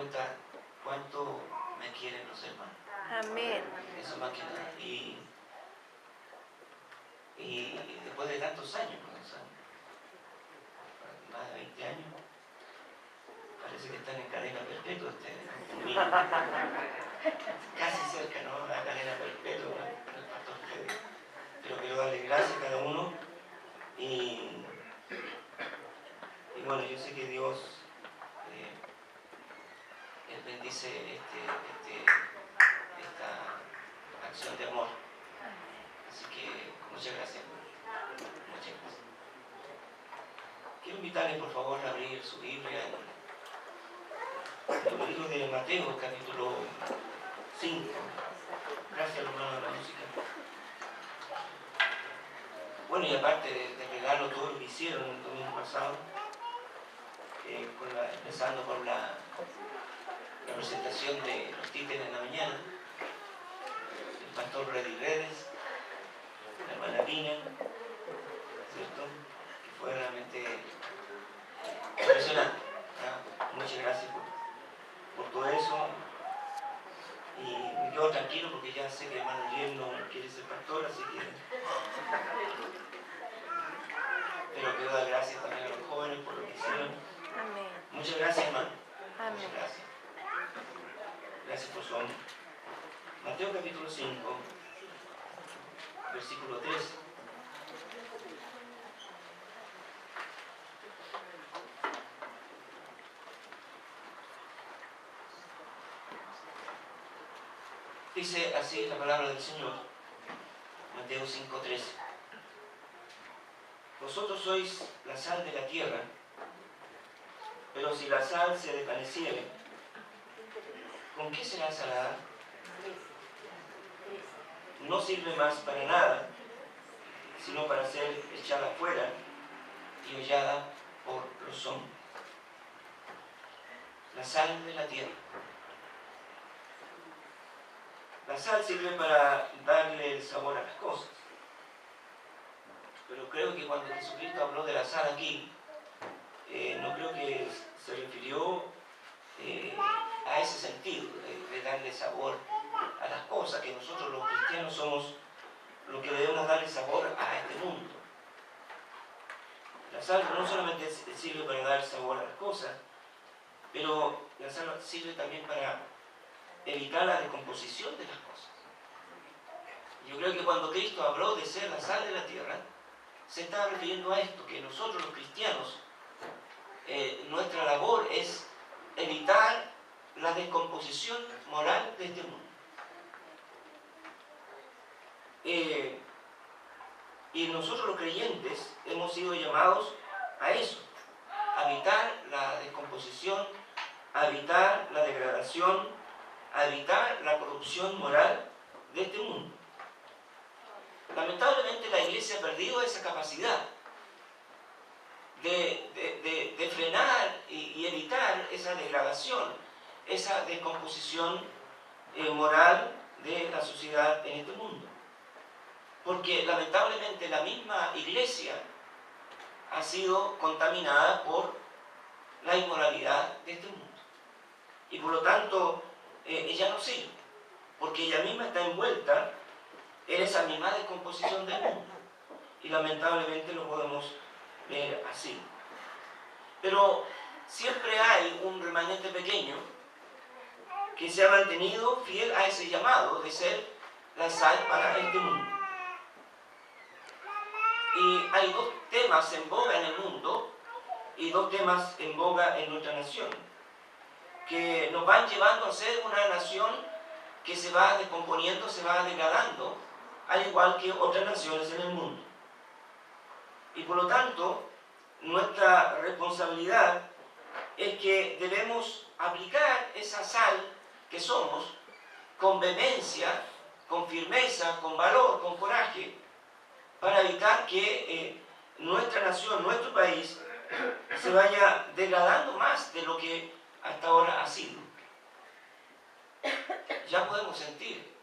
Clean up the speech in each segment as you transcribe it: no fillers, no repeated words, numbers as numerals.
cuenta cuánto me quieren los hermanos. Amén. Eso más que nada. Y después de tantos años, ¿no? O sea, más de 20 años, parece que están en cadena perpetua ustedes, conmigo. Casi cerca, ¿no? La cadena perpetua, ¿no? El pastor Fede. Pero quiero darle gracias a cada uno y bueno, yo sé que Dios Él bendice esta acción de amor. Así que muchas gracias. Muchas gracias. Quiero invitarles por favor a abrir su Biblia en el libro de Mateo, capítulo 5. Gracias, hermano, de la música. Bueno, y aparte de regalo todo lo que hicieron el domingo pasado, empezando por la presentación de los títeres en la mañana, el pastor Reddy Redes, la hermana Pina, ¿cierto? Que fue realmente impresionante. ¿No? Muchas gracias por todo eso. Y me quedo tranquilo porque ya sé que el hermano Liel no quiere ser pastor, así que... Pero quiero dar gracias también a los jóvenes por lo que hicieron. Amén. Muchas gracias, hermano. Amén. Muchas gracias. Gracias por su amor. Mateo capítulo 5, versículo 3. Dice así la palabra del Señor, Mateo 5:13. Vosotros sois la sal de la tierra, pero si la sal se desvaneciere, ¿con qué será salada? No sirve más para nada, sino para ser echada fuera y hollada por los hombres. La sal de la tierra. La sal sirve para darle el sabor a las cosas. Pero creo que cuando Jesucristo habló de la sal aquí, no creo que se refirió a ese sentido, de darle sabor a las cosas, que nosotros los cristianos somos los que debemos darle sabor a este mundo. La sal no solamente sirve para dar sabor a las cosas, pero la sal sirve también para evitar la descomposición de las cosas. Yo creo que cuando Cristo habló de ser la sal de la tierra, se está refiriendo a esto, que nosotros los cristianos, nuestra labor es evitar la descomposición moral de este mundo. Y nosotros los creyentes hemos sido llamados a eso, a evitar la descomposición, a evitar la degradación, a evitar la corrupción moral de este mundo. Lamentablemente la Iglesia ha perdido esa capacidad de frenar y evitar esa degradación, esa descomposición moral de la sociedad en este mundo. Porque lamentablemente la misma Iglesia ha sido contaminada por la inmoralidad de este mundo. Y por lo tanto, ella no sirve, porque ella misma está envuelta en esa misma descomposición del mundo. Y lamentablemente lo podemos ver así. Pero siempre hay un remanente pequeño que se ha mantenido fiel a ese llamado de ser la sal para este mundo. Y hay dos temas en boga en el mundo y dos temas en boga en nuestra nación, que nos van llevando a ser una nación que se va descomponiendo, se va degradando, al igual que otras naciones en el mundo. Y por lo tanto, nuestra responsabilidad es que debemos aplicar esa sal que somos con vehemencia, con firmeza, con valor, con coraje, para evitar que nuestra nación, nuestro país, se vaya degradando más de lo que hasta ahora ha sido. Ya podemos sentir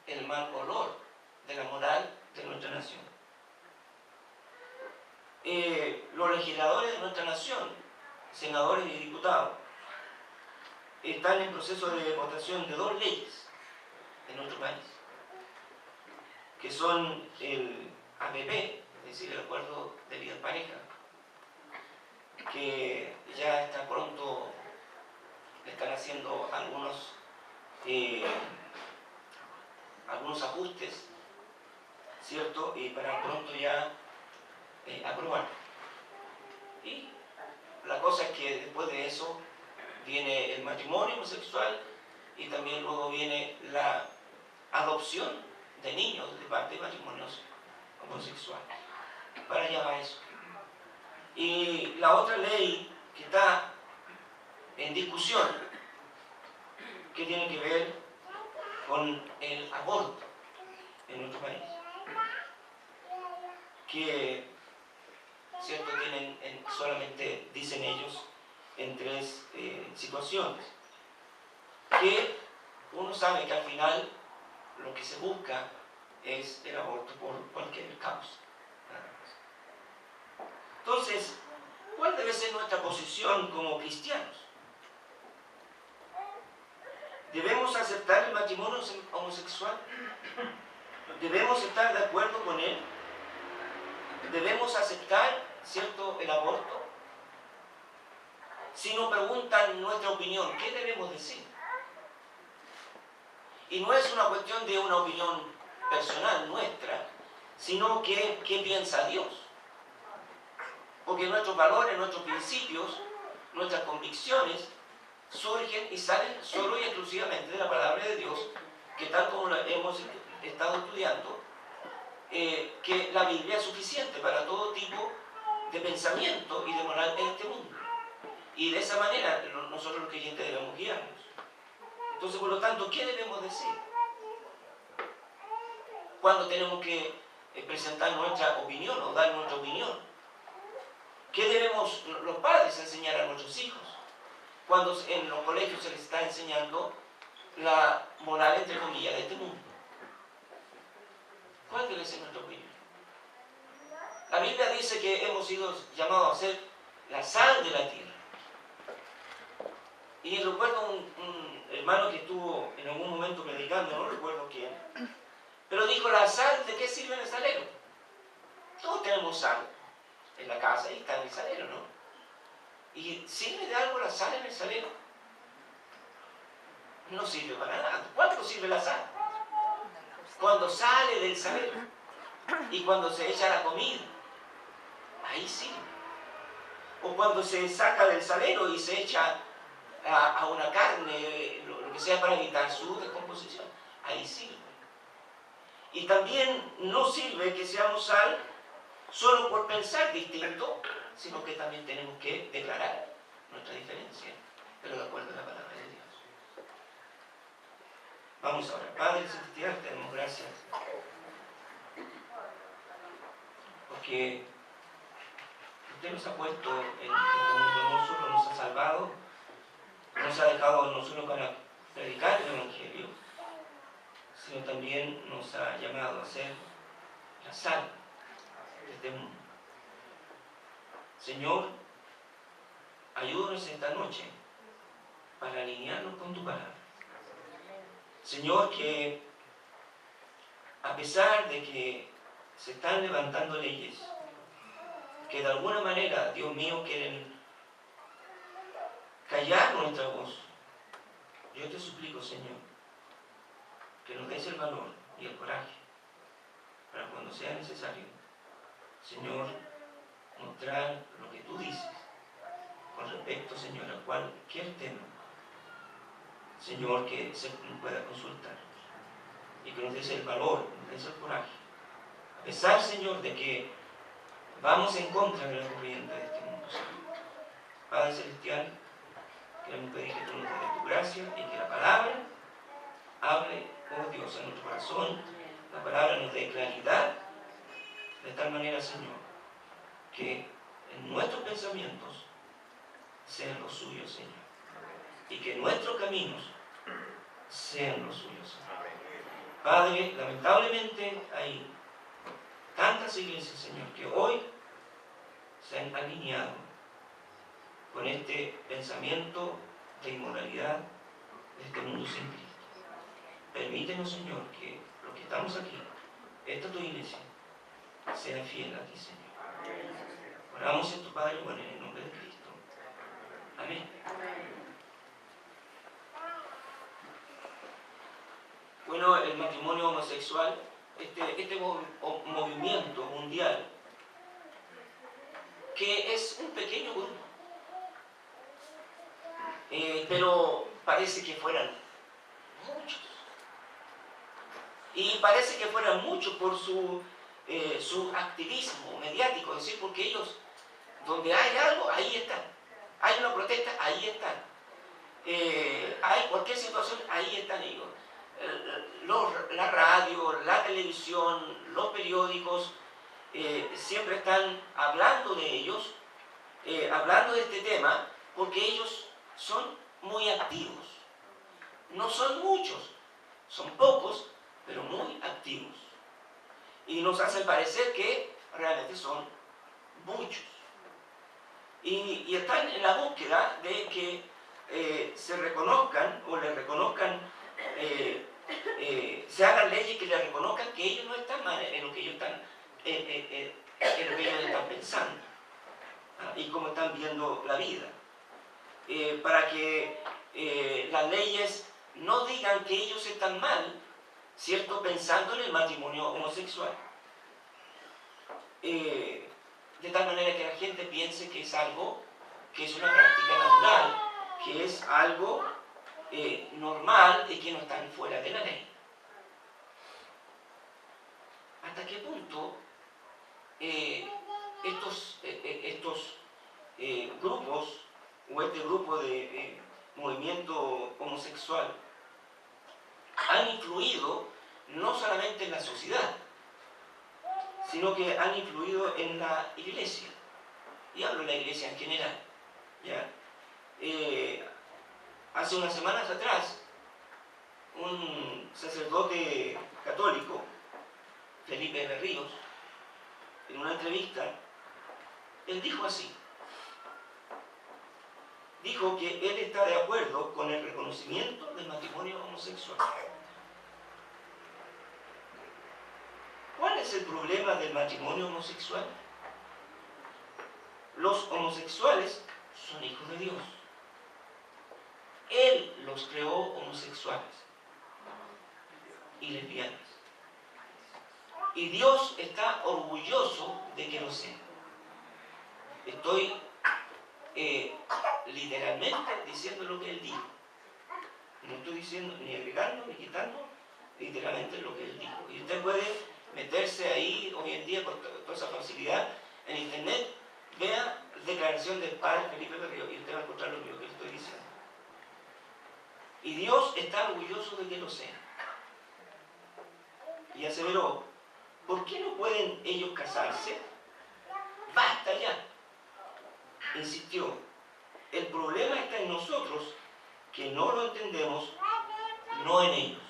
el mal olor de la moral de nuestra nación. Los legisladores de nuestra nación, senadores y diputados, están en proceso de votación de 2 leyes en nuestro país, que son el APP, es decir, el Acuerdo de Vida en Pareja, que ya está pronto, le están haciendo algunos ajustes, ¿cierto? Y para pronto ya aprobar. Y la cosa es que después de eso viene el matrimonio homosexual y también luego viene la adopción de niños de parte de matrimonios homosexuales. Para allá va eso. Y la otra ley que está en discusión, que tiene que ver con el aborto en nuestro país, que ¿cierto? Tienen solamente, dicen ellos, en 3 situaciones, que uno sabe que al final lo que se busca es el aborto por cualquier causa. Entonces, ¿cuál debe ser nuestra posición como cristianos? ¿Debemos aceptar el matrimonio homosexual? ¿Debemos estar de acuerdo con él? ¿Debemos aceptar, cierto, el aborto? Si nos preguntan nuestra opinión, ¿qué debemos decir? Y no es una cuestión de una opinión personal nuestra, sino que ¿qué piensa Dios? Porque nuestros valores, nuestros principios, nuestras convicciones surgen y salen solo y exclusivamente de la palabra de Dios, que tal como la hemos estado estudiando, que la Biblia es suficiente para todo tipo de pensamiento y de moral en este mundo. Y de esa manera nosotros los creyentes debemos guiarnos. Entonces, por lo tanto, ¿qué debemos decir? Cuando tenemos que presentar nuestra opinión o dar nuestra opinión. ¿Qué debemos los padres enseñar a nuestros hijos? Cuando en los colegios se les está enseñando la moral, entre comillas, de este mundo. ¿Cuál debe ser nuestra opinión? La Biblia dice que hemos sido llamados a ser la sal de la tierra. Y recuerdo un hermano que estuvo en algún momento predicando, no recuerdo quién, pero dijo, ¿la sal de qué sirve en el salero? Todos tenemos sal en la casa y está en el salero, ¿no? ¿Y sirve de algo la sal en el salero? No sirve para nada. ¿Cuánto sirve la sal? Cuando sale del salero y cuando se echa la comida, ahí sirve. O cuando se saca del salero y se echa a una carne, lo que sea para evitar su descomposición, ahí sirve. Y también no sirve que seamos sal solo por pensar distinto, sino que también tenemos que declarar nuestra diferencia, pero de acuerdo a la palabra de Dios. Vamos ahora. Padre Celestial, te damos gracias porque usted nos ha puesto en este mundo, no solo nos ha salvado, nos ha dejado no solo para predicar el Evangelio, sino también nos ha llamado a ser la sal de este mundo. Señor, ayúdanos esta noche para alinearnos con tu palabra. Señor, que a pesar de que se están levantando leyes que de alguna manera, Dios mío, quieren callar nuestra voz, yo te suplico, Señor, que nos des el valor y el coraje para cuando sea necesario, Señor, mostrar lo que tú dices con respecto, Señor, a cualquier tema, Señor, que se pueda consultar, y que nos des el valor, nos des el coraje, a pesar, Señor, de que vamos en contra de la corriente de este mundo, Señor. Padre Celestial, queremos pedir que tú nos des tu gracia y que la palabra hable, oh Dios, en nuestro corazón, la palabra nos dé claridad, de tal manera, Señor, que en nuestros pensamientos sean los suyos, Señor, y que nuestros caminos sean los suyos, Señor. Padre, lamentablemente hay tantas iglesias, Señor, que hoy se han alineado con este pensamiento de inmoralidad, de este mundo sin Cristo. Permítenos, Señor, que los que estamos aquí, esta es tu iglesia, sea fiel a ti, Señor. Oramos en tu Padre bueno, en el nombre de Cristo. Amén. Bueno, el matrimonio homosexual, este movimiento mundial, que es un pequeño grupo, pero parece que fueran muchos. Y parece que fueran muchos por su activismo mediático, es decir, porque ellos, donde hay algo, ahí están. Hay una protesta, ahí están. Hay cualquier situación, ahí están ellos. La radio, la televisión, los periódicos, siempre están hablando de ellos, hablando de este tema, porque ellos son muy activos. No son muchos, son pocos, pero muy activos. Y nos hacen parecer que realmente son muchos. Y están en la búsqueda de que se reconozcan o les reconozcan, se hagan leyes que les reconozcan que ellos no están mal en lo que ellos están, en lo que ellos están pensando, ¿ah? Y cómo están viendo la vida. Para que las leyes no digan que ellos están mal, ¿cierto? Pensando en el matrimonio homosexual. De tal manera que la gente piense que es algo, que es una práctica natural, que es algo normal y que no están fuera de la ley. ¿Hasta qué punto estos grupos o este grupo de movimiento homosexual han influido no solamente en la sociedad, sino que han influido en la iglesia? Y hablo de la iglesia en general, ¿ya? Hace unas semanas atrás, un sacerdote católico, Felipe Berríos, en una entrevista, él dijo así. Dijo que él está de acuerdo con el reconocimiento del matrimonio homosexual. ¿Cuál es el problema del matrimonio homosexual? Los homosexuales son hijos de Dios. Él los creó homosexuales y lesbianas. Y Dios está orgulloso de que lo sean. Estoy literalmente diciendo lo que Él dijo. No estoy diciendo ni agregando ni quitando, literalmente lo que Él dijo. Y usted puede meterse ahí hoy en día con toda esa facilidad en internet, vea declaración del padre Felipe Berríos y usted va a encontrar lo mismo que le estoy diciendo. Y Dios está orgulloso de que lo sean. Y aseveró, ¿por qué no pueden ellos casarse? ¡Basta ya! Insistió, el problema está en nosotros, que no lo entendemos, no en ellos.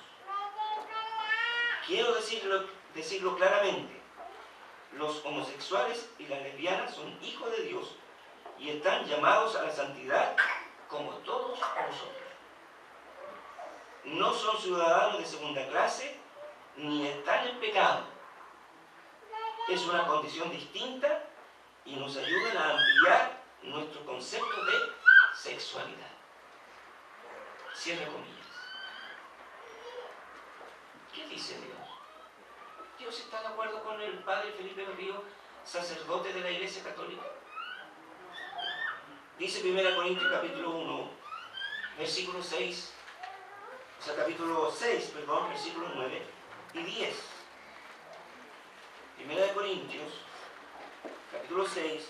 Quiero decirlo claramente, los homosexuales y las lesbianas son hijos de Dios y están llamados a la santidad como todos nosotros. No son ciudadanos de segunda clase ni están en pecado. Es una condición distinta y nos ayudan a ampliar nuestro concepto de sexualidad. Cierre comillas. ¿Qué dice Dios? ¿Dios está de acuerdo con el padre Felipe Berríos, sacerdote de la Iglesia Católica? Dice 1 Corintios capítulo 1, versículo 6, capítulo 6, perdón, versículos 9 y 10. 1 Corintios capítulo 6,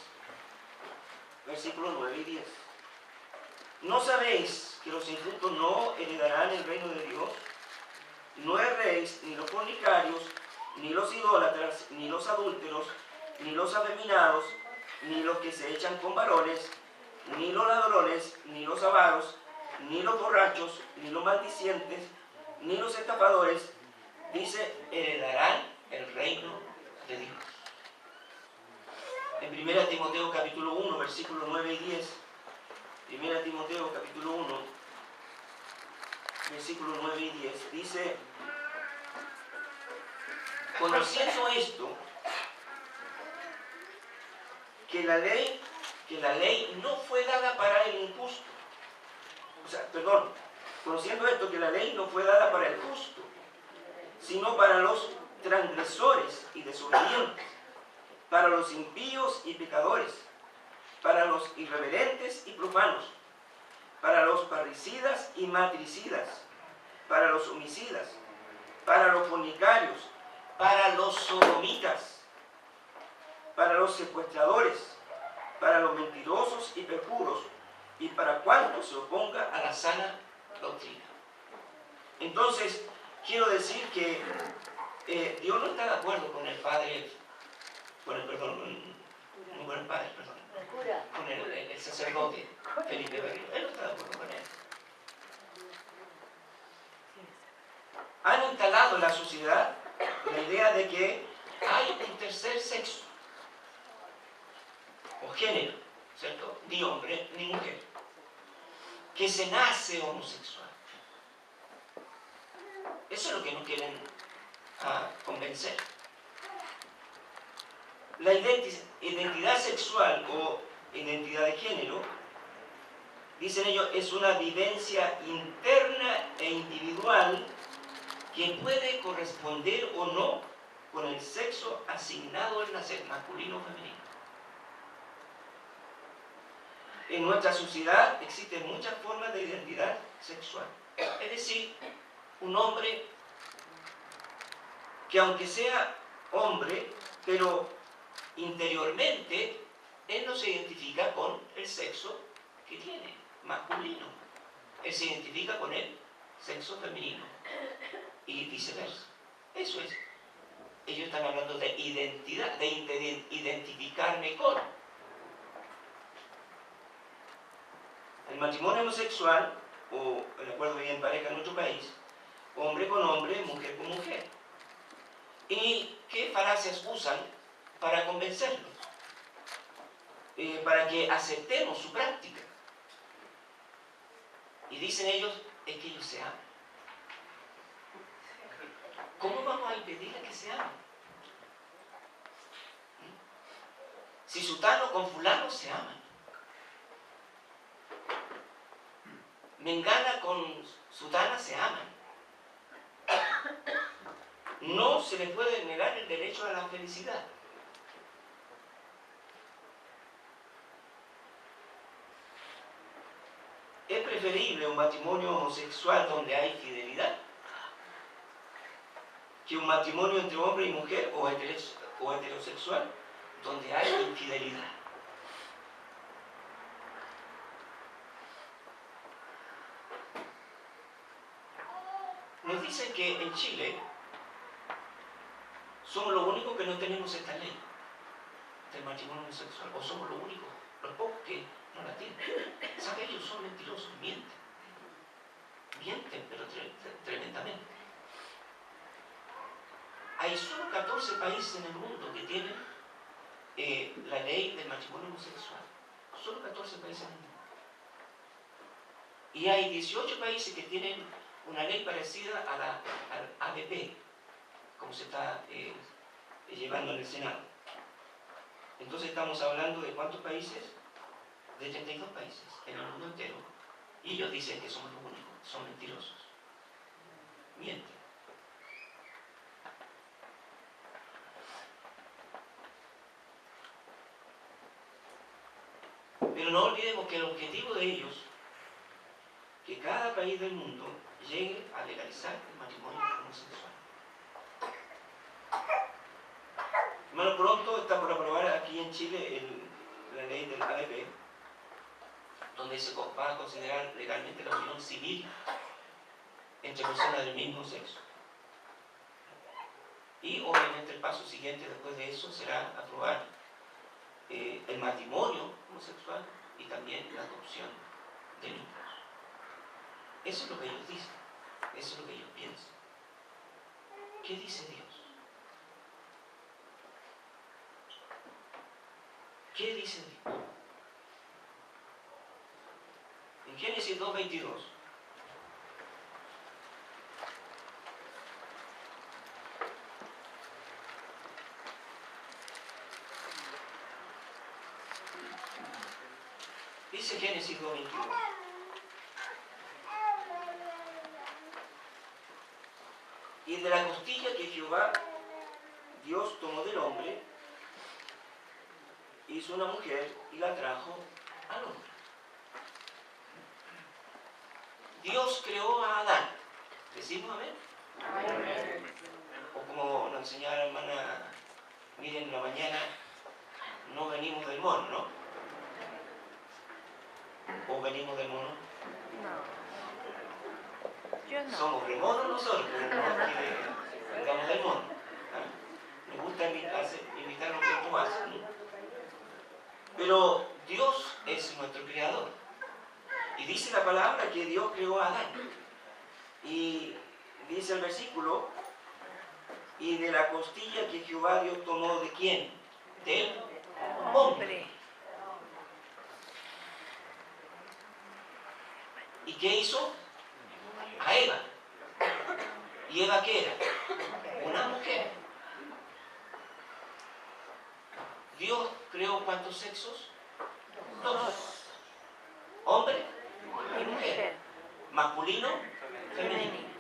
versículos 9 y 10. ¿No sabéis que los injustos no heredarán el reino de Dios? No erréis, ni los fornicarios, ni los idólatras, ni los adúlteros, ni los afeminados, ni los que se echan con varones, ni los ladrones, ni los avaros, ni los borrachos, ni los maldicientes, ni los estafadores, dice, heredarán el reino de Dios. En 1 Timoteo capítulo 1, versículos 9 y 10, 1 Timoteo capítulo 1, versículos 9 y 10, dice: conociendo esto, que la ley no fue dada para el injusto. Conociendo esto, que la ley no fue dada para el justo, sino para los transgresores y desobedientes, para los impíos y pecadores, para los irreverentes y profanos, para los parricidas y matricidas, para los homicidas, para los fornicarios, para los sodomitas, para los secuestradores, para los mentirosos y perjuros, y para cuanto se oponga a la sana doctrina. Entonces, quiero decir que Dios no está de acuerdo con el padre, con el sacerdote Felipe Berrío. Él no está de acuerdo con él. Han instalado en la sociedad la idea de que hay un tercer sexo o género, ¿cierto? Ni hombre ni mujer, que se nace homosexual. Eso es lo que nos quieren convencer. La identidad sexual o identidad de género, dicen ellos, es una vivencia interna e individual que puede corresponder o no con el sexo asignado al nacer, masculino o femenino. En nuestra sociedad existen muchas formas de identidad sexual. Es decir, un hombre que, aunque sea hombre, pero interiormente él no se identifica con el sexo que tiene, masculino. Él se identifica con el sexo femenino y viceversa. Eso es. Ellos están hablando de identidad, de identificarme con. El matrimonio homosexual, o el acuerdo de vida en pareja en nuestro país, hombre con hombre, mujer con mujer. ¿Y qué falacias usan para convencerlos? Para que aceptemos su práctica. Y dicen ellos, es que ellos se aman. ¿Cómo vamos a impedirles que se amen? Si sutano con fulano se aman. Mengana con sutana se aman. No se les puede negar el derecho a la felicidad. ¿Es preferible un matrimonio homosexual donde hay fidelidad que un matrimonio entre hombre y mujer o heterosexual donde hay infidelidad? Nos dicen que en Chile somos los únicos que no tenemos esta ley del matrimonio homosexual, o somos los únicos, los pocos que no la tienen. ¿Saben? Ellos son mentirosos, mienten, pero tremendamente. Hay solo 14 países en el mundo que tienen la ley del matrimonio homosexual. Solo 14 países en el mundo. Y hay 18 países que tienen una ley parecida al ABP, como se está llevando en el Senado. Entonces estamos hablando de ¿cuántos países? De 32 países en el mundo entero. Y ellos dicen que somos los únicos, son mentirosos. Mienten. Pero no olvidemos que el objetivo de ellos, que cada país del mundo llegue a legalizar el matrimonio homosexual. Hermano, pronto está por aprobar aquí en Chile la ley del ADP, donde se va a considerar legalmente la unión civil entre personas del mismo sexo. Y obviamente el paso siguiente después de eso será aprobar el matrimonio homosexual y también la adopción de niños. Eso es lo que ellos dicen, eso es lo que ellos piensan. ¿Qué dice Dios? ¿Qué dice Dios? En Génesis 2:22 Génesis 2:22. Y de la costilla que Jehová, Dios tomó del hombre, hizo una mujer y la trajo al hombre. Dios creó a Adán. ¿Decimos amén? Amén. O como nos enseñaba la hermana, miren, en la mañana, no venimos del mono, ¿no? ¿O venimos del mono? No. Yo no. Somos de mono nosotros, pero no es que vengamos del mono. ¿Ah? Nos gusta imitar lo que tú haces, ¿no? Pero Dios es nuestro creador. Y dice la palabra que Dios creó a Adán. Y dice el versículo, y de la costilla que Jehová Dios tomó, ¿de quién? Del hombre. ¿Y qué hizo? A Eva. ¿Y Eva qué era? Una mujer. Dios creó ¿cuántos sexos? Dos. Hombre y mujer. Masculino, femenino.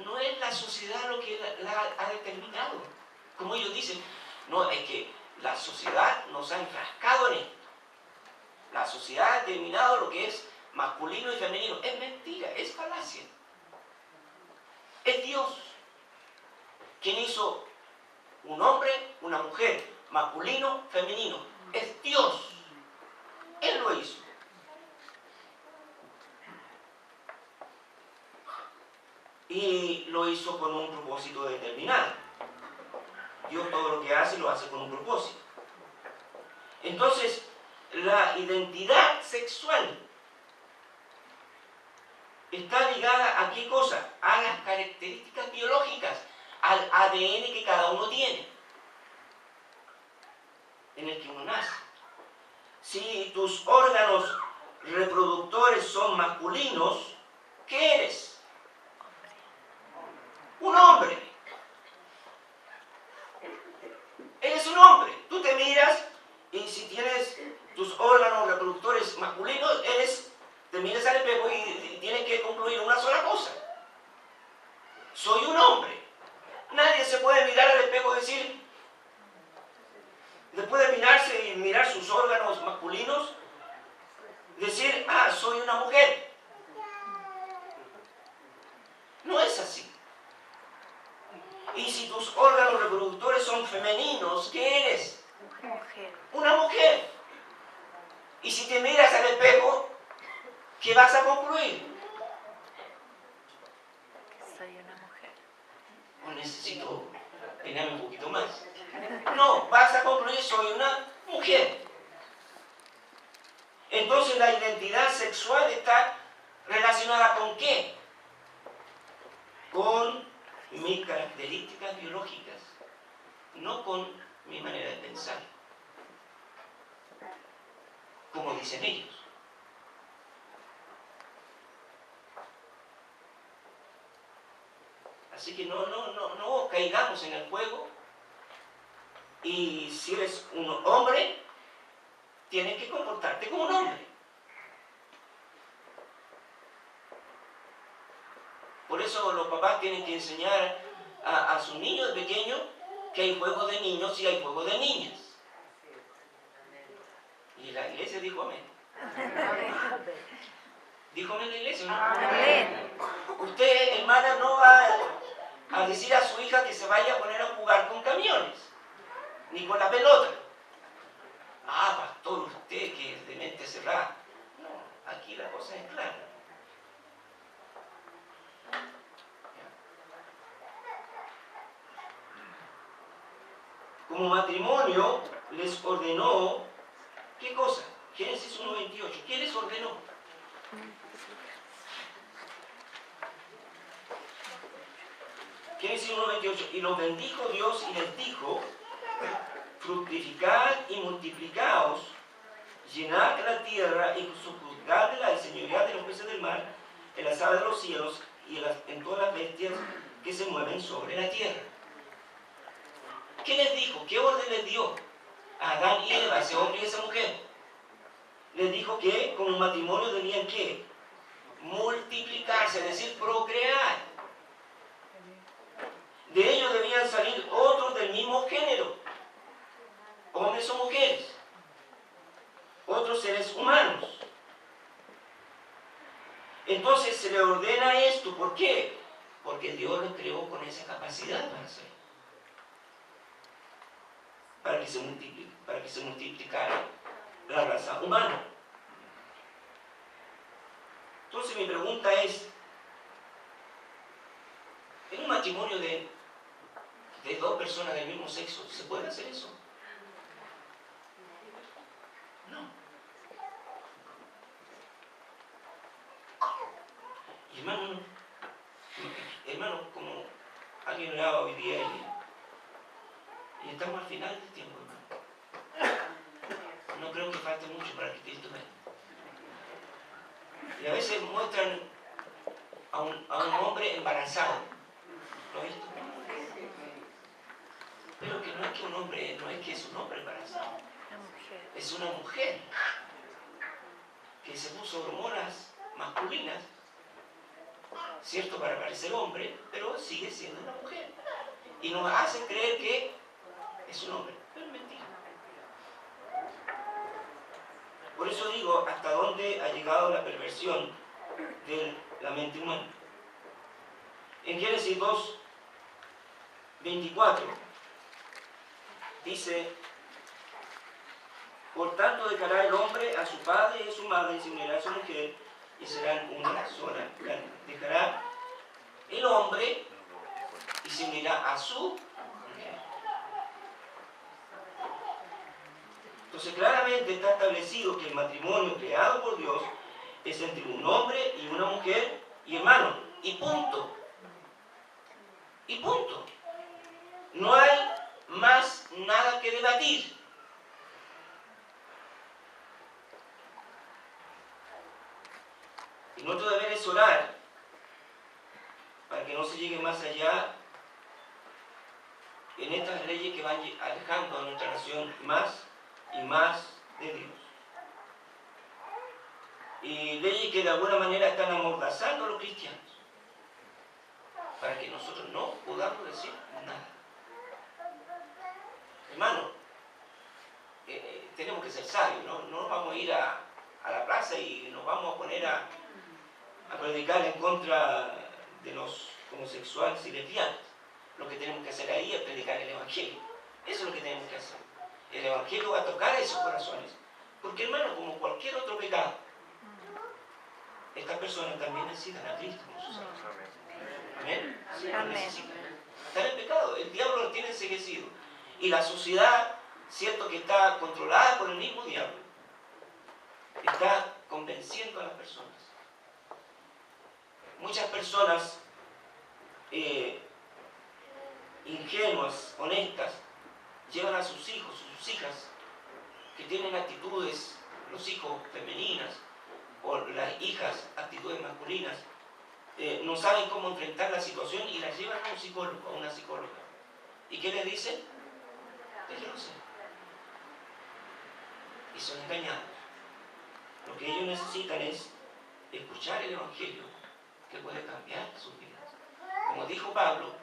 No es la sociedad lo que la ha determinado. Como ellos dicen, no, es que la sociedad nos ha enfrascado en esto. La sociedad ha determinado lo que es masculino y femenino. Es mentira, es falacia. Es Dios quien hizo un hombre, una mujer, masculino, femenino. Es Dios. Él lo hizo. Y lo hizo con un propósito determinado. Dios todo lo que hace, lo hace con un propósito. Entonces, la identidad sexual está ligada a qué cosa? A las características biológicas, al ADN que cada uno tiene, en el que uno nace. Si tus órganos reproductores son masculinos, ¿qué eres? Un hombre. Eres un hombre. Tú te miras y si tienes tus órganos reproductores masculinos, te miras al espejo y tienes que concluir una sola cosa. Soy un hombre. Nadie se puede mirar al espejo y decir, después de mirarse y mirar sus órganos masculinos, decir, soy una mujer. No es así. Y si tus órganos reproductores son femeninos, ¿qué eres? Mujer. Una mujer. Y si te miras al espejo, ¿qué vas a concluir? Soy una mujer. O necesito peinarme un poquito más. No, vas a concluir, soy una mujer. Entonces la identidad sexual está relacionada ¿con qué? Con mis características biológicas, no con mi manera de pensar, como dicen ellos. Así que no caigamos en el juego. Y si eres un hombre, tienes que comportarte como un hombre. Por eso los papás tienen que enseñar a sus niños de pequeños que hay juegos de niños y hay juegos de niñas. Y la iglesia dijo amén. ¿Dijo amén la iglesia? ¿No? Amén. Usted, hermana, no va a decir a su hija que se vaya a poner a jugar con camiones, ni con la pelota. Pastor, usted que es de mente cerrada. No, aquí la cosa es clara. Como matrimonio les ordenó, ¿qué cosa? Génesis 1:28. ¿Qué les ordenó? Génesis 1:28. Y los bendijo Dios y les dijo, fructificad y multiplicaos, llenad la tierra y sojuzgadla y señoread de los peces del mar, en las aves de los cielos y en todas las bestias que se mueven sobre la tierra. ¿Qué les dijo? ¿Qué orden les dio? a Adán y Eva, ese hombre y esa mujer. Les dijo que con un matrimonio debían ¿qué? Multiplicarse, es decir, procrear. De ellos debían salir otros del mismo género, hombres o mujeres, otros seres humanos. Entonces se le ordena esto, ¿por qué? Porque Dios lo creó con esa capacidad para hacerlo. Para que se multiplicara la raza humana. Entonces mi pregunta es, ¿en un matrimonio de dos personas del mismo sexo se puede hacer eso? No. Y hermano, como alguien hablaba hoy día y estamos al final del tiempo, hermano. No creo que falte mucho para que Cristo venga. Y a veces muestran a un hombre embarazado. ¿Lo has visto? Pero que no es que un hombre, no es que es un hombre embarazado. Es una mujer que se puso hormonas masculinas, cierto, para parecer hombre, pero sigue siendo una mujer. Y nos hacen creer que es un hombre, pero es mentira. Por eso digo, hasta dónde ha llegado la perversión de la mente humana. En Génesis 2, 24, dice: por tanto dejará el hombre a su padre y a su madre y se unirá a su mujer y serán una sola carne. Dejará el hombre y se unirá a su mujer. Entonces claramente está establecido que el matrimonio creado por Dios es entre un hombre y una mujer y hermano, y punto. Y punto. No hay más nada que debatir. Y nuestro deber es orar para que no se llegue más allá en estas leyes que van alejando a nuestra nación más y más de Dios. Y leyes que de alguna manera están amordazando a los cristianos para que nosotros no podamos decir nada. Hermano, tenemos que ser sabios, ¿no? No nos vamos a ir a la plaza y nos vamos a poner a predicar en contra de los homosexuales y lesbianas. Lo que tenemos que hacer ahí es predicar el Evangelio. Eso es lo que tenemos que hacer. El Evangelio va a tocar esos corazones. Porque, hermano, como cualquier otro pecado, estas personas también necesitan a Cristo como su Salvador. Amén. Sí, lo necesitan. Están en pecado. El diablo los tiene enseguecido. Y la sociedad, cierto que está controlada por el mismo diablo, está convenciendo a las personas. Muchas personas ingenuas, honestas, llevan a sus hijos, sus hijas, que tienen actitudes, los hijos femeninas, o las hijas, actitudes masculinas, no saben cómo enfrentar la situación y las llevan a un psicólogo, a una psicóloga. ¿Y qué les dicen? Déjenlo ser. Y son engañados. Lo que ellos necesitan es escuchar el Evangelio que puede cambiar sus vidas. Como dijo Pablo,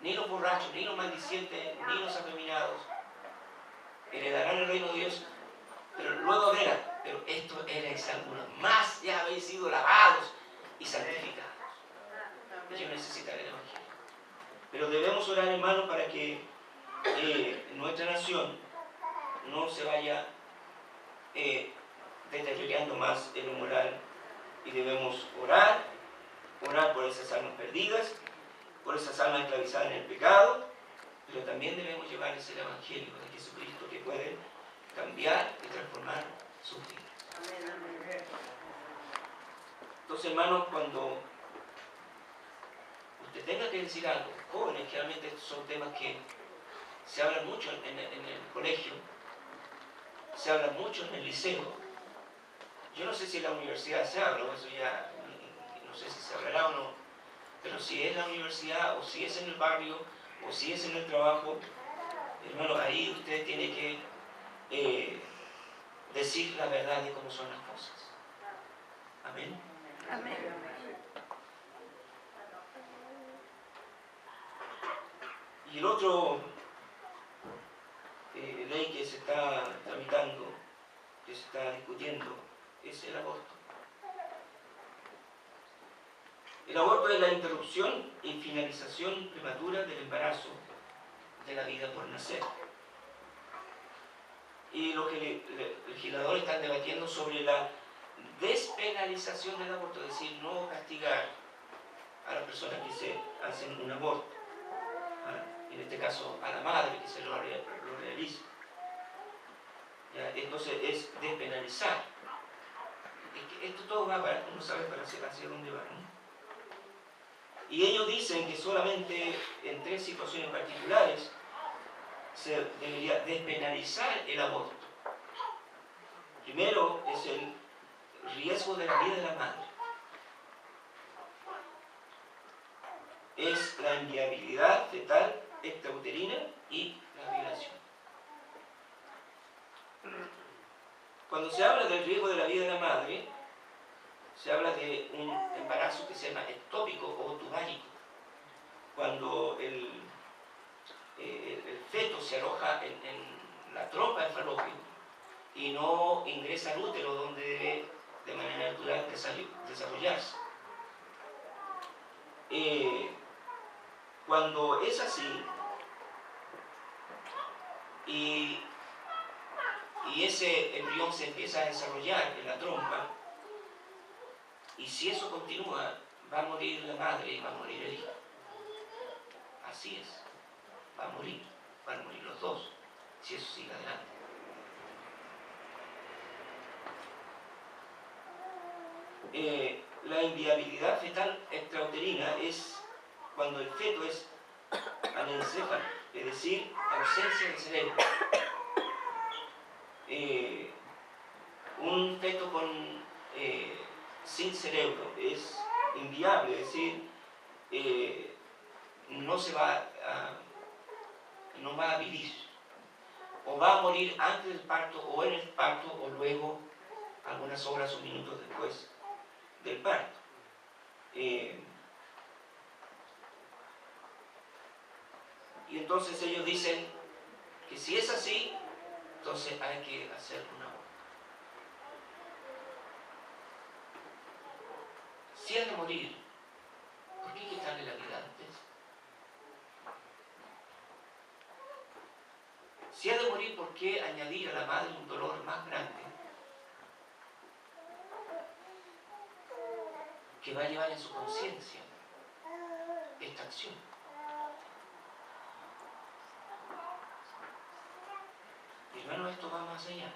ni los borrachos, ni los maldicientes, ni los afeminados heredarán el reino de Dios. Pero luego agrega, pero esto erais algunos más, ya habéis sido lavados y santificados. Ellos necesitan el Evangelio. Pero debemos orar, hermanos, para que nuestra nación no se vaya deteriorando más en lo moral, y debemos orar por esas almas perdidas, por esas almas esclavizadas en el pecado, pero también debemos llevarles el Evangelio de Jesucristo que puede cambiar y transformar sus vidas. Entonces, hermanos, cuando usted tenga que decir algo, jóvenes, generalmente estos son temas que se hablan mucho en el colegio, se habla mucho en el liceo. Yo no sé si en la universidad se habla, o eso ya, no sé si se hablará o no, pero si es en la universidad, o si es en el barrio, o si es en el trabajo, Hermano, ahí usted tiene que decir la verdad de cómo son las cosas. Amén. Amén. Y el otro ley que se está tramitando, que se está discutiendo, es el aborto. El aborto es la interrupción y finalización prematura del embarazo de la vida por nacer. Y lo que los legisladores están debatiendo sobre la despenalización del aborto, es decir, no castigar a las personas que se hacen un aborto, en este caso a la madre que se lo realiza. ¿Ya? Entonces es despenalizar. Es que esto todo va para, uno sabe hacia dónde va, ¿no? Y ellos dicen que solamente en 3 situaciones particulares se debería despenalizar el aborto. Primero es el riesgo de la vida de la madre. Es la inviabilidad fetal extrauterina y la violación. Cuando se habla del riesgo de la vida de la madre, se habla de un embarazo que se llama ectópico o tubárico. Cuando el feto se aloja en la trompa del falopio y no ingresa al útero donde debe de manera natural desarrollarse. Cuando es así y ese embrión se empieza a desarrollar en la trompa, y si eso continúa, va a morir la madre y va a morir el hijo. Así es, van a morir los dos, si eso sigue adelante. La inviabilidad fetal extrauterina es cuando el feto es anencéfalo, es decir, ausencia de cerebro. Un feto sin cerebro es inviable, es decir, no va a vivir, o va a morir antes del parto, o en el parto, o luego, algunas horas o minutos después del parto. Y entonces ellos dicen que si es así, entonces hay que hacer un aborto. Si han de morir, ¿por qué quitarle la vida antes? Si ha de morir, ¿por qué añadir a la madre un dolor más grande que va a llevar en su conciencia esta acción? Y hermano, esto va más allá.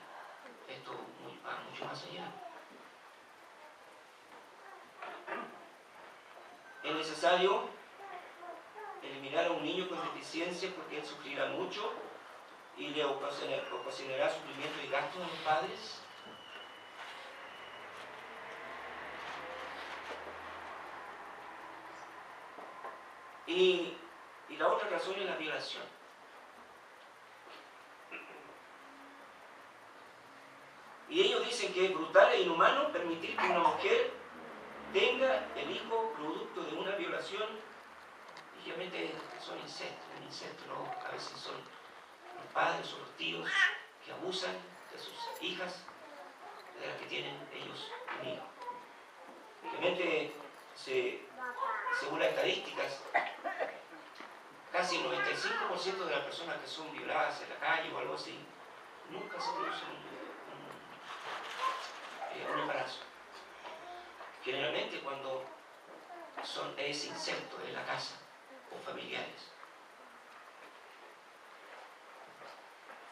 Esto va mucho más allá. Es necesario eliminar a un niño con deficiencia porque él sufrirá mucho y le ocasionará sufrimiento y gastos a los padres. Y la otra razón es la violación. Y ellos dicen que es brutal e inhumano permitir que una mujer tenga el hijo producto de una violación. Obviamente son incestos, un incesto, ¿no? A veces son los padres o los tíos que abusan de sus hijas, de las que tienen ellos un hijo. Obviamente, según las estadísticas, casi el 95% de las personas que son violadas en la calle o algo así, nunca se produce un embarazo. Generalmente cuando es incesto en la casa o familiares.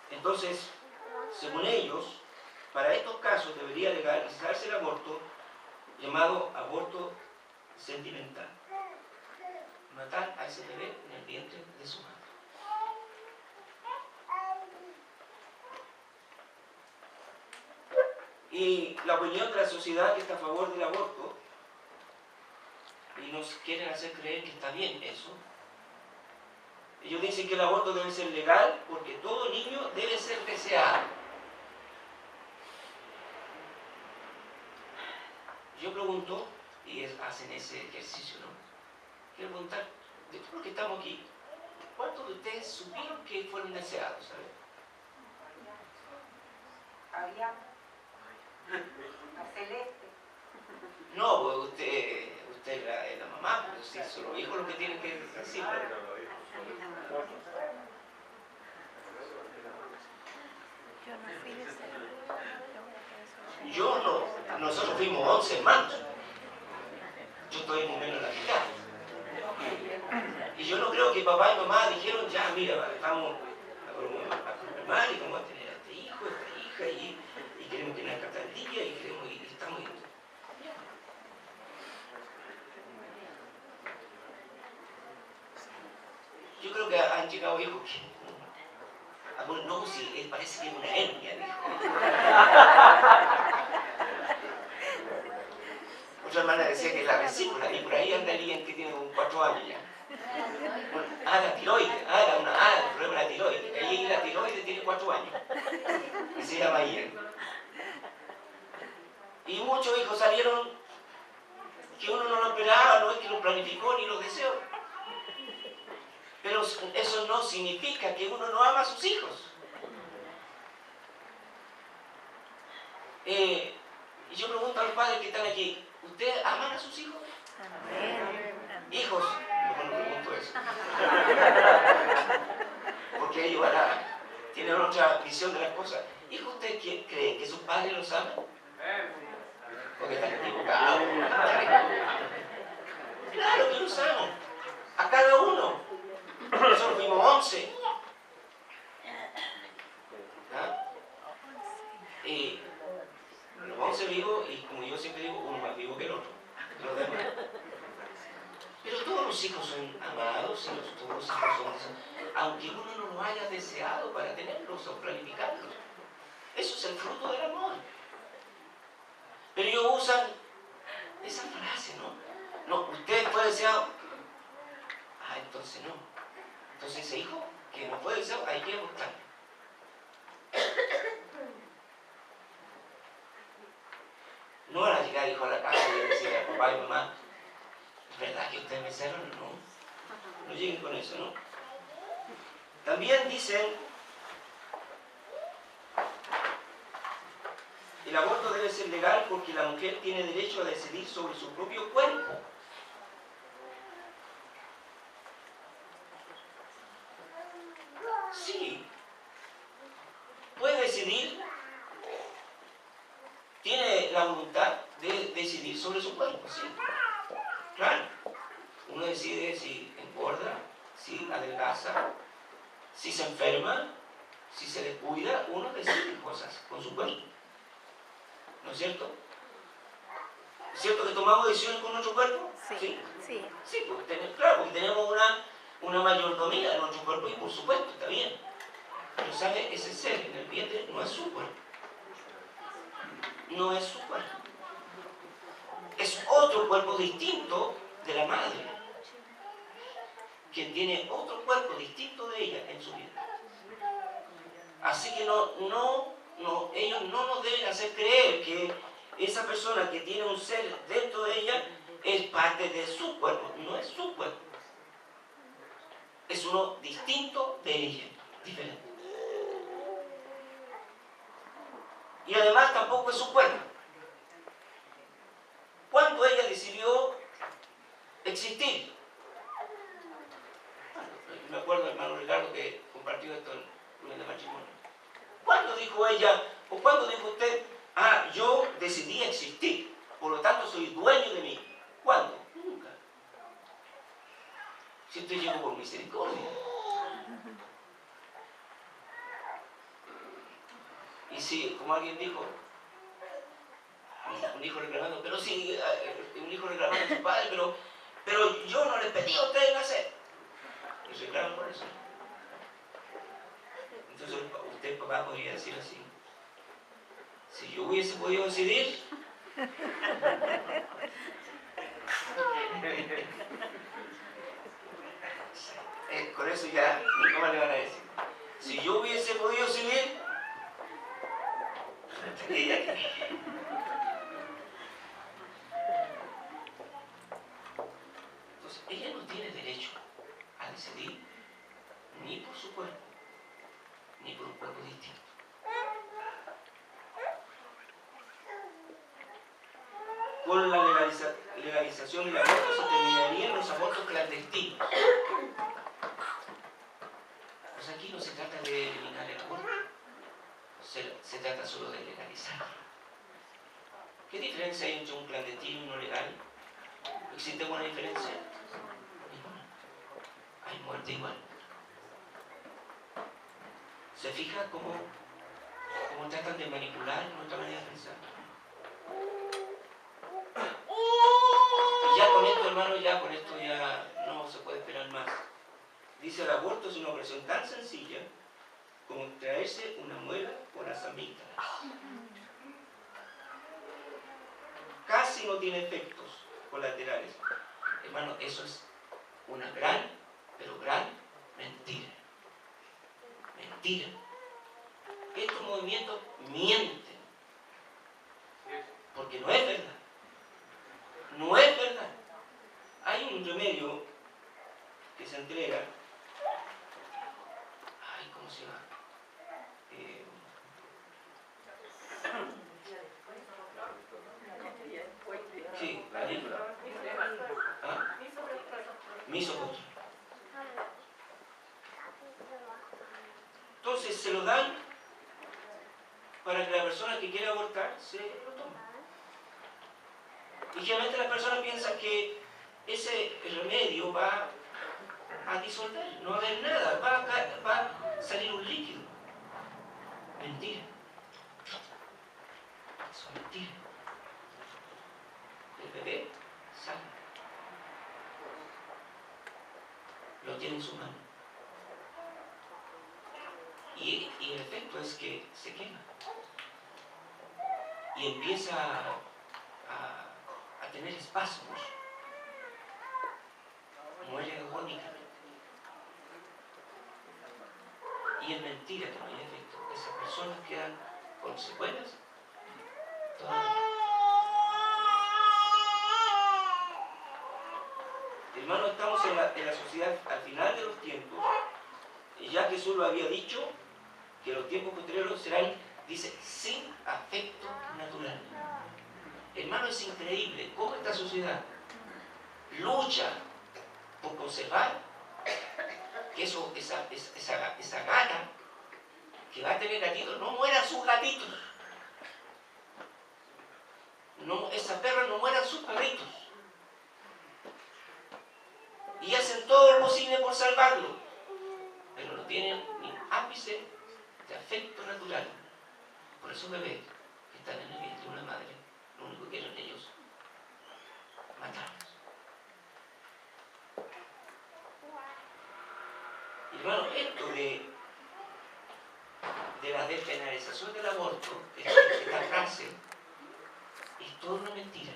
Entonces, según ellos, para estos casos debería legalizarse el aborto llamado aborto sentimental. Matar a ese bebé en el vientre de su madre. Y la opinión de la sociedad que está a favor del aborto y nos quieren hacer creer que está bien eso, Ellos dicen que el aborto debe ser legal porque todo niño debe ser deseado. Yo pregunto, y hacen ese ejercicio, ¿no? Quiero preguntar, de todos los que estamos aquí, ¿cuántos de ustedes supieron que fueron deseados? ¿Sabes? Había la celeste. No, pues usted es la mamá, pero si son los hijos los que tienen que decir. Yo no fui deseada. Yo no, nosotros fuimos 11 hermanos. Yo estoy más o menos en la mitad. Y yo no creo que papá y mamá dijeron, ya, mira, vamos a confirmar y vamos a tener a este hijo, a esta hija, y queremos que nazca tal día, y queremos, y estamos. Yo creo que han llegado viejos que. Algunos no, sí, parece que es una hernia, dijo. Otra hermana decía que es la vesícula, y por ahí anda alguien que tiene como 4 años ya. La tiroides, el problema de la tiroides. Ahí la tiroides tiene 4 años. Y se llama Ian. Y muchos hijos salieron que uno no lo esperaba, no es que lo planificó ni lo deseó. Pero eso no significa que uno no ama a sus hijos. Y yo pregunto a los padres que están aquí, ¿ustedes aman a sus hijos? Amén. Hijos, mejor no pregunto eso. Porque ellos tienen otra visión de las cosas. Hijos, ¿ustedes creen que sus padres los aman? Porque están equivocados. Claro que los aman. A cada uno. Nosotros fuimos 11. Y los 11 vivos, y como yo siempre digo, uno más vivo que el otro. Los demás. Pero todos los hijos son amados, y todos los hijos son deseados, aunque uno no los haya deseado para tenerlos o planificarlos. Eso es el fruto del amor. Pero ellos usan esa frase, ¿no? No, usted fue deseado. Entonces no. Entonces ese hijo que no fue deseado, hay que abortarlo. No van a llegar hijos a la casa y decirle a papá y mamá, ¿es verdad que ustedes me desearon? No. No lleguen con eso, ¿no? También dicen, el aborto debe ser legal porque la mujer tiene derecho a decidir sobre su propio cuerpo. Sí. Puede decidir, tiene la voluntad de decidir sobre su cuerpo, sí. Claro. Uno decide si engorda, si adelgaza, si se enferma, si se descuida, uno decide cosas con su cuerpo. ¿No es cierto? ¿Es cierto que tomamos decisiones con nuestro cuerpo? Sí. Sí. Sí, claro, porque tenemos una mayordomía de nuestro cuerpo y por supuesto, está bien. Pero sabe, ese ser en el vientre no es su cuerpo. No es su cuerpo. Es otro cuerpo distinto de la madre, quien tiene otro cuerpo distinto de ella en su vida. Así que ellos no nos deben hacer creer que esa persona que tiene un ser dentro de ella es parte de su cuerpo. No es su cuerpo. Es uno distinto de ella, diferente. Y además tampoco es su cuerpo. ¿Cuándo ella decidió existir? Me acuerdo, hermano Ricardo, que compartió esto en lunes de matrimonio. ¿Cuándo dijo ella, o cuándo dijo usted, yo decidí existir, por lo tanto soy dueño de mí? ¿Cuándo? Nunca. Si usted llegó por misericordia. Y si, como alguien dijo, un hijo reclamando, pero sí, un hijo reclamando a su padre, pero yo no les pedí a ustedes nacer. Y reclaman por eso. Entonces usted, papá, podría decir así, si yo hubiese podido decidir, Con eso ya nunca más le van a decir. Si yo hubiese podido seguir, estaría aquí. Entonces, ella no tiene derecho a decidir ni por su cuerpo, ni por un cuerpo distinto. Con la legalización del aborto se terminarían los abortos clandestinos. Pues aquí no se trata de eliminar el aborto, se trata solo de legalizarlo. ¿Qué diferencia hay entre un clandestino y uno legal? ¿Existe alguna diferencia? Ninguna. Hay muerte igual. ¿Se fija cómo tratan de manipular nuestra manera de pensar? Y ya con esto, hermano, ya con esto ya no se puede esperar más. Dice, el aborto es una operación tan sencilla como extraerse una muela por las amígdalas. Casi no tiene efectos colaterales. Hermano, eso es una gran, pero gran mentira. Mentira. Estos movimientos mienten. Porque no es verdad. No es verdad. Hay un remedio que se entrega. Ay, ¿cómo se llama? Sí, ¿ah? Misoprostol. Entonces se lo dan para que la persona que quiere abortar se lo tome. Y generalmente las personas piensan que ese remedio va a disolver, no va a haber nada, va a salir un líquido. Mentira. Eso es mentira. El bebé sale. Lo tiene en su mano. Y el efecto es que se quema. Y empieza a tener espasmos. Muere agónicamente. Y es mentira que no hay efecto. Esas personas quedan con secuelas toda la vida. Hermano, estamos en la sociedad al final de los tiempos. Ya Jesús lo había dicho, que los tiempos posteriores serán, dice, sin afecto natural. Hermano, es increíble cómo esta sociedad lucha por conservar que esa gata que va a tener gatitos, no mueran sus gatitos. No, esa perra no mueran sus perritos. Y hacen todo lo posible por salvarlo. Pero no tienen ni ápice de afecto natural. Por esos bebés que están en el vientre de una madre, lo único que quieren ellos matarlos. Y hermano, esto de la despenalización del aborto, esta frase, es toda una mentira.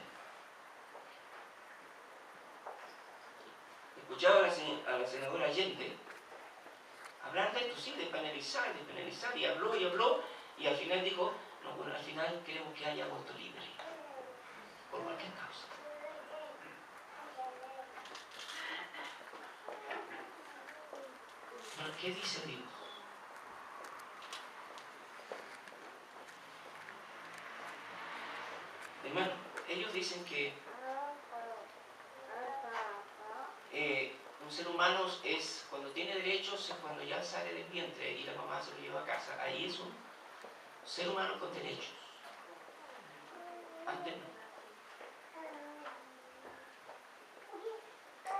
Escuchaba a la senadora Allende hablar de esto, sí, de penalizar, y habló, y al final dijo, no, bueno, al final queremos que haya aborto libre, por cualquier causa. Pero, ¿qué dice Dios? Hermano, ellos dicen que un ser humano es, cuando tiene derechos, es cuando ya sale del vientre y la mamá se lo lleva a casa. Ahí es un ser humano con derechos. Antes no.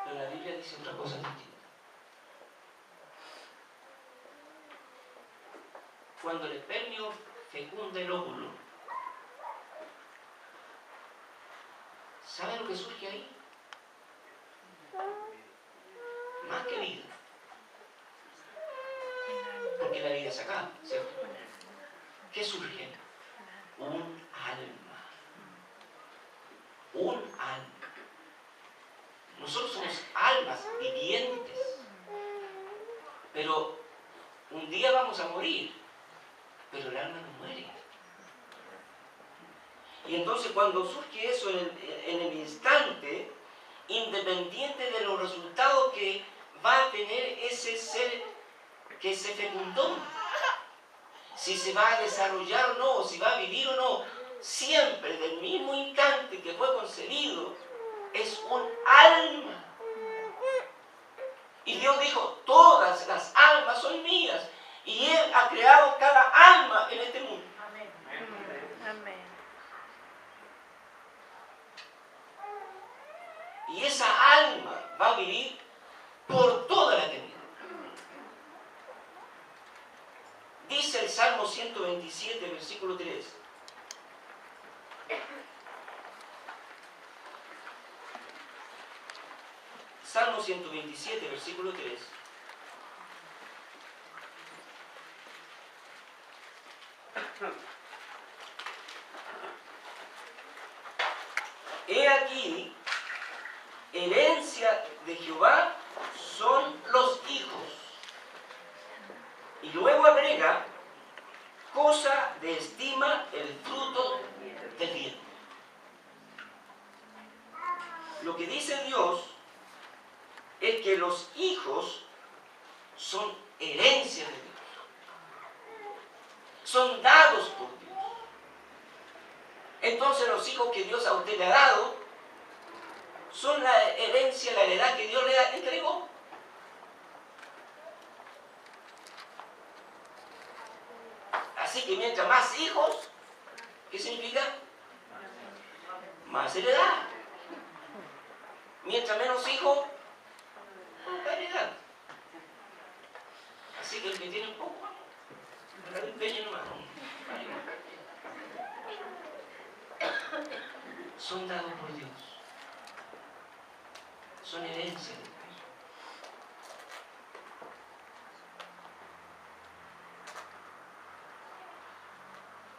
Pero la Biblia dice otra cosa distinta. Cuando el espermio fecunda el óvulo, ¿sabe lo que surge ahí? Más que vida. Porque la vida se acaba, ¿cierto? ¿Qué surge? Un alma. Un alma. Nosotros somos almas vivientes. vamos a morir, pero el alma no muere. Y entonces cuando surge eso en el instante, independiente de los resultados que va a tener ese ser que se fecundó, si se va a desarrollar o no, o si va a vivir o no, siempre del mismo instante que fue concebido, es un alma. Y Dios dijo, todas las almas son mías. Y Él ha creado cada alma en este mundo. Amén. Amén. Y esa alma va a vivir por toda la eternidad. Dice el Salmo 127, versículo 3. Salmo 127, versículo 3. He aquí, herencia de Jehová son los hijos. Y luego agrega, cosa de estima el fruto del vientre. Lo que dice Dios es que los hijos son herencia de Dios. Son dados por Dios. Entonces los hijos que Dios a usted le ha dado son la herencia, la heredad que Dios le entregó. Así que mientras más hijos, ¿qué significa? Más heredad. Mientras menos hijos, poca heredad. Así que el que tiene poco, el empeño nomás. Son dados por Dios. Son herencia de Dios.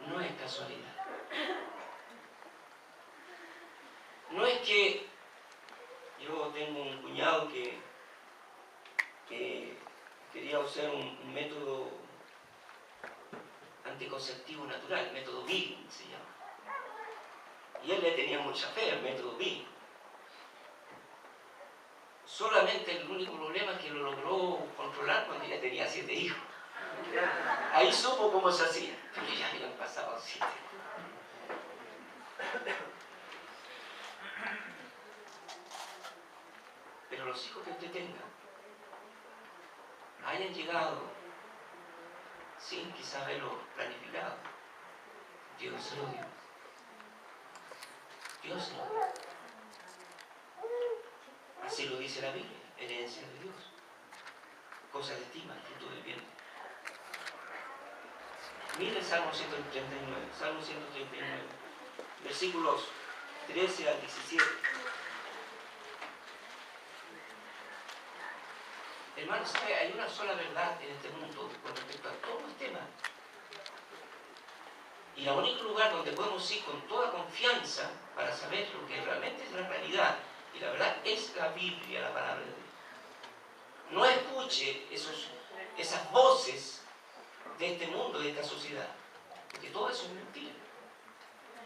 No es casualidad. No es que yo tengo un cuñado que quería usar un método anticonceptivo natural, el método Bing se llama. Y él le tenía mucha fe al método Bing. Solamente el único problema es que lo logró controlar cuando ya tenía 7 hijos. Ahí supo cómo se hacía, pero ya habían pasado 7. Pero los hijos que usted tenga hayan llegado sin quizás haberlo planificado, Dios se lo dio. Dios se lo dio. Así lo dice la Biblia, herencia de Dios. Cosa de estima, fruto del bien. Mire el Salmo 139, Salmo 139, versículos 13 al 17. Hermanos, ¿sabe? Hay una sola verdad en este mundo con respecto a todos los temas. Y el único lugar donde podemos ir con toda confianza para saber lo que realmente es la realidad, y la verdad es la Biblia, la palabra de Dios. No escuche esas voces de este mundo, de esta sociedad, porque todo eso es mentira.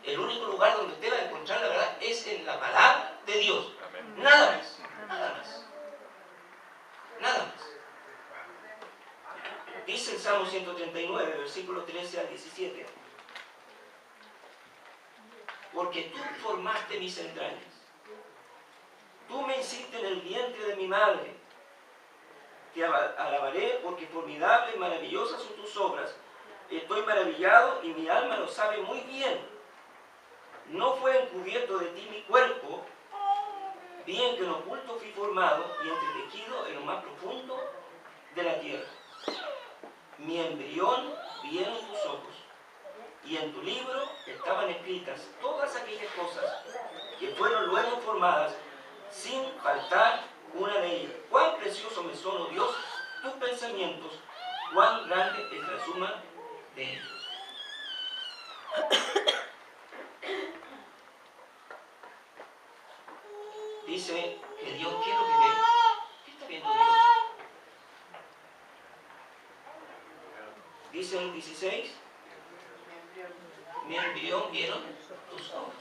El único lugar donde usted va a encontrar la verdad es en la palabra de Dios. Nada más, nada más. Nada más. Dice el Salmo 139, versículos 13 al 17. Porque tú formaste mis entrañas. Tú me hiciste en el vientre de mi madre. Te alabaré porque formidables y maravillosas son tus obras. Estoy maravillado y mi alma lo sabe muy bien. No fue encubierto de ti mi cuerpo, bien que en oculto fui formado y entretejido en lo más profundo de la tierra. Mi embrión vieron tus ojos, y en tu libro estaban escritas todas aquellas cosas que fueron luego formadas, sin faltar una de ellas. Cuán precioso me son, oh Dios, tus pensamientos, cuán grande es la suma de ellos. Dice que Dios, ¿qué es lo que ve? ¿Qué está viendo Dios? Dice el 16, mi embrión vieron tus ojos.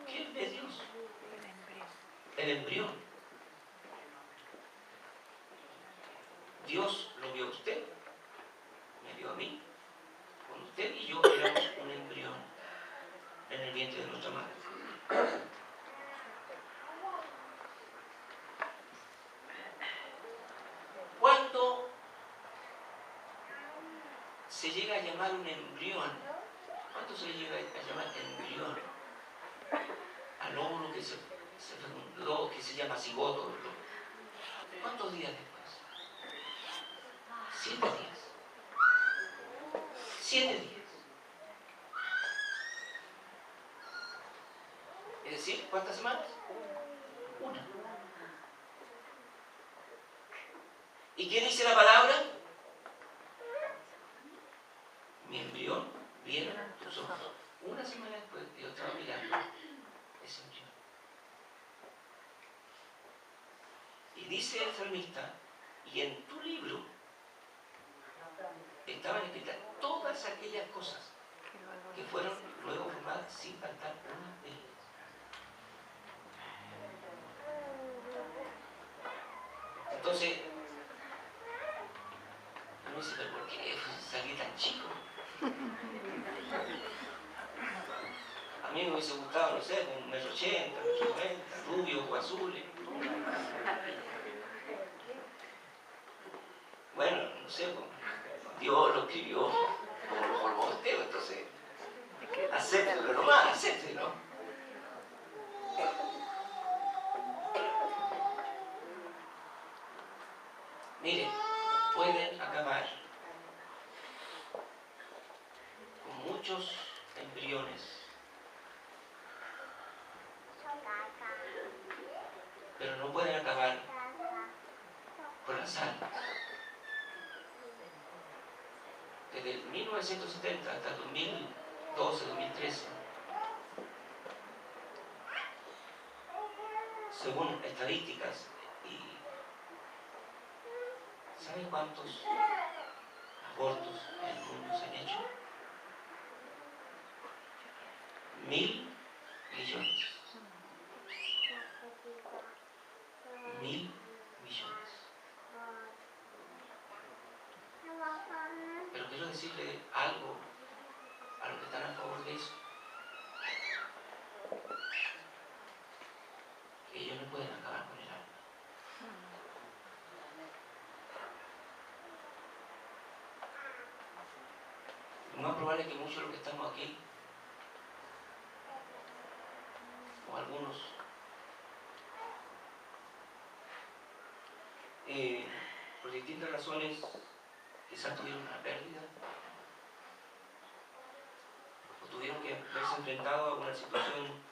¿Quién ve Dios? El embrión. Dios lo vio a usted, me vio a mí. Cuando usted y yo éramos un embrión en el vientre de nuestra madre. ¿Cuándo se llega a llamar un embrión? ¿Cuándo se llega a llamar embrión? Al óvulo que se fecundó, que se llama cigoto. ¿Cuántos días después? 7 días. 7 días. Es decir, ¿cuántas semanas? Una. ¿Y qué dice la palabra? Mi embrión vieron tus ojos. Una semana después yo estaba mirando ese embrión. Y dice el salmista, y en tu libro estaban escritas todas aquellas cosas que fueron luego formadas sin faltar una de ellas. Entonces, uno dice, ¿pero por qué salí tan chico? A mí me hubiese gustado, no sé, un 1,80 m, 1,90 m, rubio o azules. Bueno, no sé, Dios lo escribió como lo formó usted, entonces, acéptelo nomás, acéptelo. Mire, pueden acabar con muchos embriones, pero no pueden acabar con las almas. Desde el 1970 hasta el 2012, 2013, según estadísticas, y ¿saben cuántos abortos en el mundo se han hecho? 1.000 millones. 1.000 millones. Pero quiero decirle algo a los que están a favor de eso. Que ellos no pueden acabar con el alma. Lo más probable es que muchos de los que estamos aquí, o algunos, por distintas razones, quizás tuvieron una pérdida, o tuvieron que verse enfrentados a una situación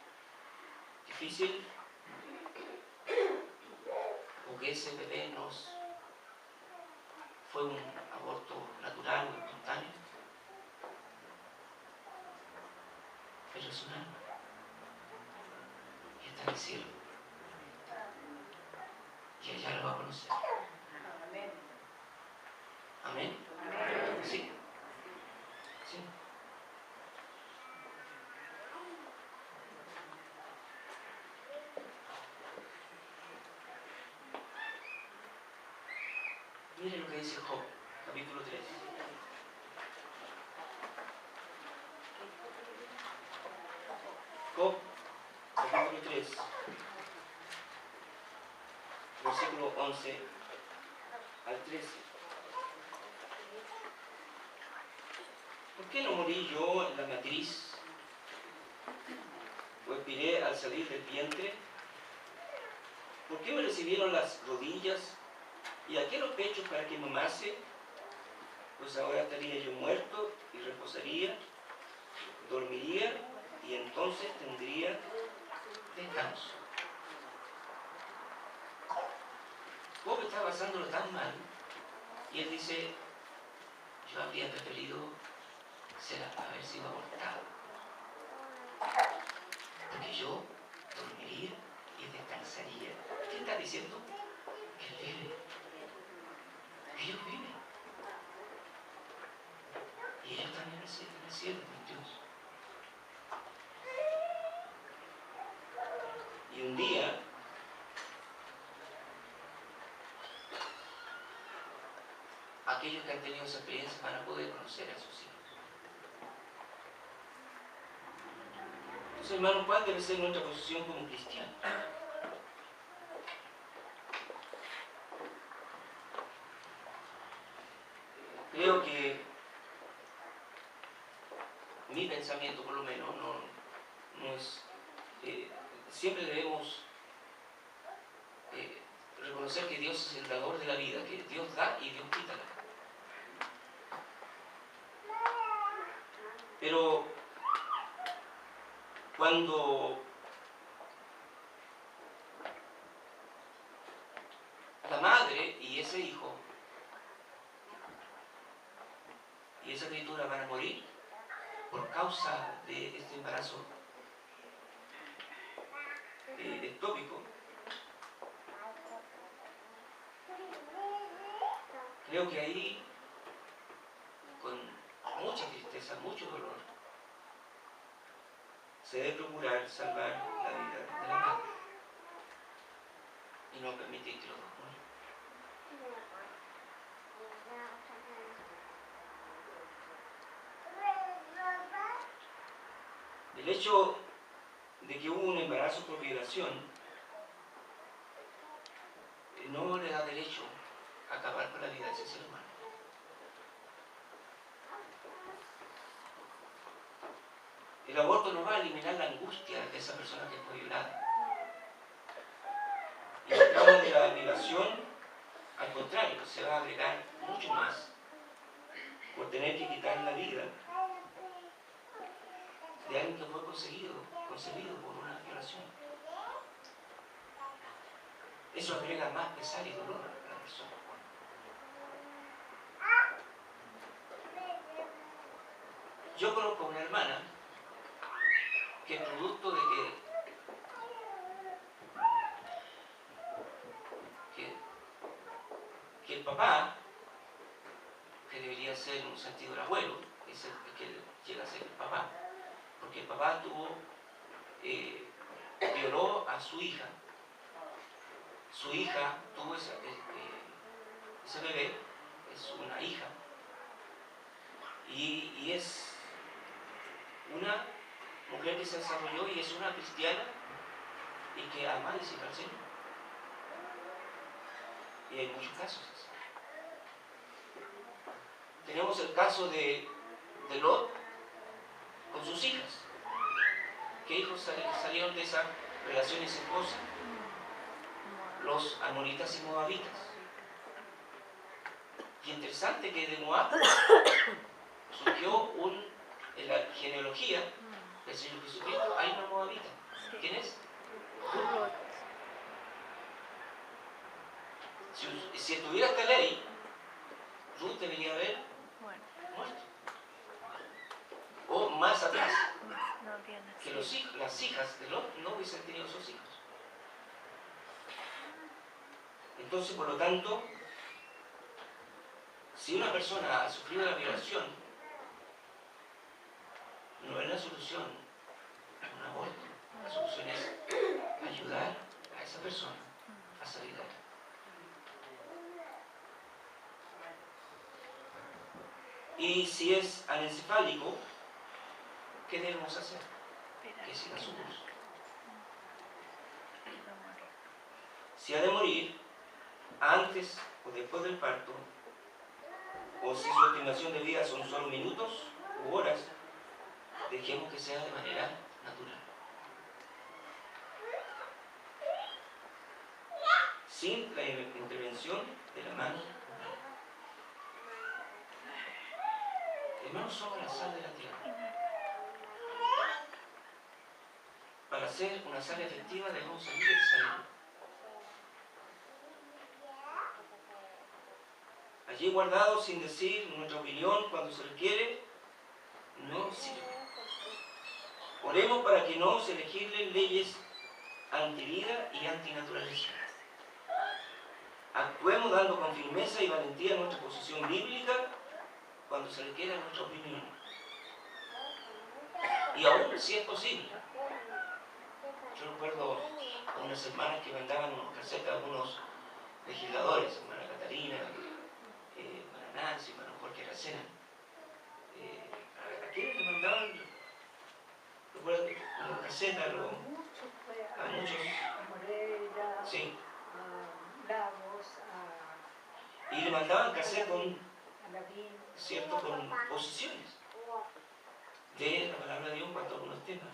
difícil, o que ese bebé no fue un aborto natural o espontáneo, pero es un alma y está en el cielo y allá lo va a conocer. Amén. Sí. Sí. Miren lo que dice Job, capítulo 3. Job, capítulo 3, versículo 11 al 13. ¿Por qué no morí yo en la matriz? ¿O expiré al salir del vientre? ¿Por qué me recibieron las rodillas y aquí los pechos para que mamase? Pues ahora estaría yo muerto y reposaría, dormiría y entonces tendría descanso. Job está pasándolo tan mal y él dice, yo habría preferido haber sido abortado, porque yo dormiría y descansaría. ¿Qué está diciendo? Que él vive, que ellos viven. aquellos que han tenido esa experiencia van a poder conocer a sus hijos. Entonces, hermano, ¿cuál debe ser nuestra posición como cristianos? Creo que mi pensamiento, por lo menos, no es... siempre debemos reconocer que Dios es el dador de la vida, que Dios da y Dios quita la vida. Pero cuando la madre y ese hijo y esa criatura van a morir por causa de este embarazo ectópico, creo que ahí, con mucha tristeza, mucho dolor, se debe procurar salvar la vida de la madre y no permitir que los dos mueran. El hecho de que hubo un embarazo por violación no le da derecho a acabar con la vida de ese ser humano. El aborto no va a eliminar la angustia de esa persona que fue violada. Y el trauma de la violación, al contrario, se va a agregar mucho más por tener que quitar la vida de alguien que fue concebido por una violación. Eso agrega más pesar y dolor a la persona. Yo conozco a una hermana que producto de que el papá, que debería ser en un sentido el abuelo, es el que llega a ser el papá, porque el papá violó a su hija tuvo ese bebé, es una hija, y es una mujer que se desarrolló y es una cristiana y que ama y sirve al Señor. Y hay muchos casos así. Tenemos el caso de Lot con sus hijas. ¿Qué hijos salieron de esa relación incestuosa? Los amonitas y moabitas. Y interesante que de Moab surgió en la genealogía del Señor Jesucristo hay una moabita. ¿Quién es? Ruth. Si estuviera esta ley, Ruth debería haber muerto. O más atrás, que las hijas de Lot no hubiesen tenido sus hijos. Entonces, por lo tanto, si una persona ha sufrido la violación, no es la solución un aborto. La solución es ayudar a esa persona a salir de ahí. Y si es anencefálico, ¿qué debemos hacer? Que siga su curso. Si ha de morir antes o después del parto, o si su estimación de vida son solo minutos u horas, dejemos que sea de manera natural. Sin la intervención de la mano humana. Hermanos, somos la sal de la tierra. Para ser una sal efectiva debemos salir de salud. Allí guardado sin decir nuestra opinión cuando se requiere, no sirve. Oremos para que no se legislen leyes antivida y antinaturaleza. Actuemos dando con firmeza y valentía nuestra posición bíblica cuando se requiera nuestra opinión. Y aún si es posible. Yo recuerdo a unas hermanas que mandaban unos casetas a algunos legisladores, hermana Catarina, Nancy, hermano Jorge Aracena. ¿A quiénes le mandaban? Recuerdo los casetas, a muchos. Moreira, Sí. a Lagos, Y le mandaban casetas con, a Lavín. ¿cierto?, con posiciones de la palabra de Dios en cuanto a algunos temas.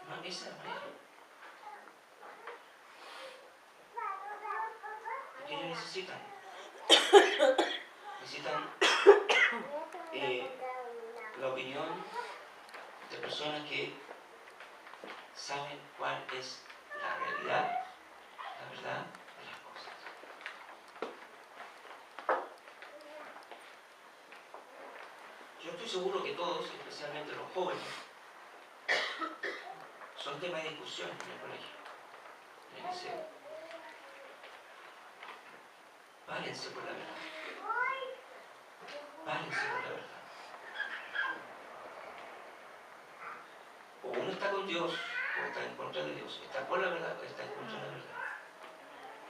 No, esa es la manera. ¿Qué ellos necesitan? Necesitan la opinión de personas que saben cuál es la realidad, la verdad de las cosas. Yo estoy seguro que todos, especialmente los jóvenes, son tema de discusión en el colegio, en el liceo. Párense por la verdad. Párense por la verdad. O uno está con Dios, o está en contra de Dios. Está con la verdad, o está en contra de la verdad.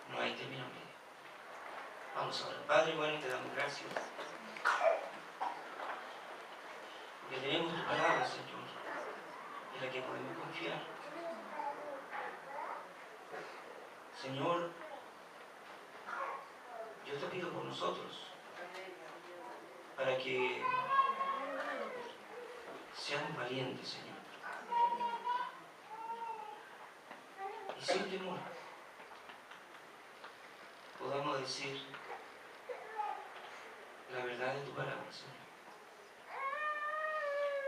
No hay término medio. Vamos ahora. Padre bueno, te damos gracias. Porque tenemos tu palabra, Señor, en la que podemos confiar. Señor, yo te pido por nosotros, para que seamos valientes, Señor. Y sin temor podamos decir la verdad de tu palabra, Señor.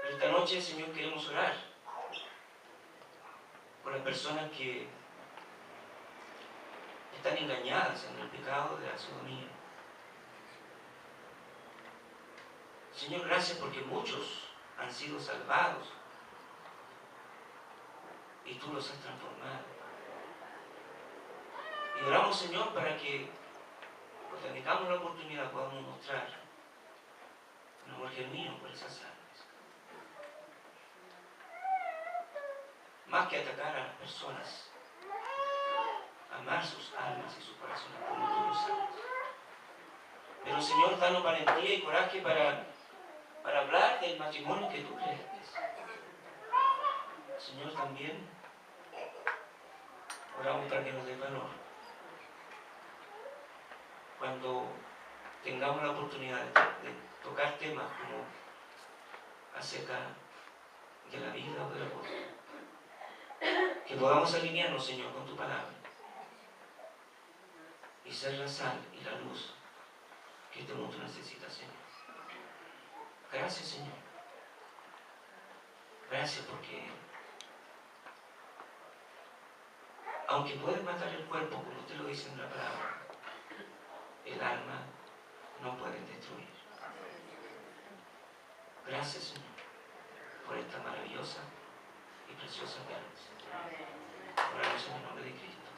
Pero esta noche, Señor, queremos orar por las personas que están engañadas en el pecado de la sodomía. Señor, gracias porque muchos han sido salvados y tú los has transformado. Y oramos, Señor, para que cuando tengamos la oportunidad podamos mostrar un amor genuino por esas almas. Más que atacar a las personas, amar sus almas y sus corazones como tú lo sabes. Pero, Señor, danos valentía y coraje para hablar del matrimonio que tú creaste. Señor, también oramos para que nos dé valor cuando tengamos la oportunidad de tocar temas como acerca de la vida o de la muerte. Que podamos alinearnos, Señor, con tu palabra y ser la sal y la luz que este mundo necesita, Señor. Gracias, Señor. Gracias porque aunque puedes matar el cuerpo, como usted lo dice en la palabra, el alma no pueden destruir. Gracias, Señor, por esta maravillosa y preciosa verdad. Oramos en el nombre de Cristo.